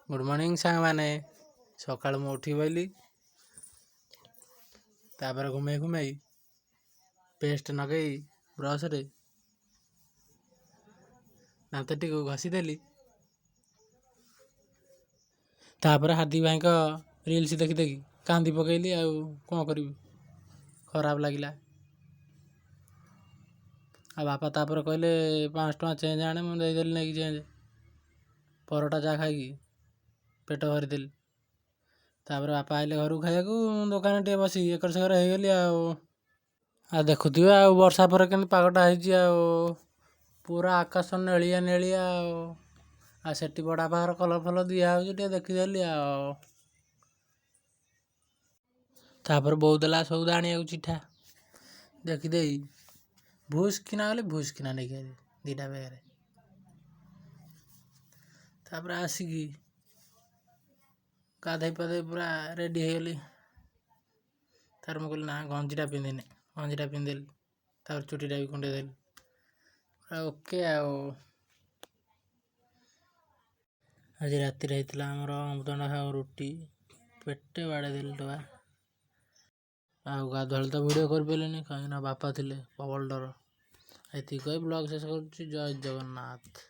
Good morning सांग मैंने सकाल मु उठी बोली तापर घुमे घुमे पेस्ट नगई ब्रश रे दांत टी घसीदेली तापर हादी भाई रिल्स देखी देखी कांदी पकईली आ कौन करी खराब लगिला आ बापा तापर कहले 500 टଙ୍କା चेंज आने मुझे देदेली नहीं चेंज परोटा चा खाई पेट भरीदेली तापर बापा आइले घर खाया दुकान टे बस एकर सेकर होगली आ देखुए आ वर्षा पर के पागटा हो पूरा आकाश नेलिया नेलिया आ सेठी बड़ा पाखर कलर फल दिया हो देखीदेली तापर बोउ देला सौदा आने चिठा देखीदे भूस किना गले भूस किना नहीं गए दीटा बेगे तापर आसिकी गाधे पाधे पूरा रेडी होगली तार मुझे ना गंजीटा पिंधिने गंजीटा पिंधिदेली तापर चुटीटा भी कुंडे देली पूरा ओके आज राति आमर अमृतभंडा खाओ रुटी पेटे बाड़े देली टका गाधुआ तो वीडियो कर पारे कहीं बापा थे प्रबल डर ये ब्लॉग शेष कर जय जगन्नाथ।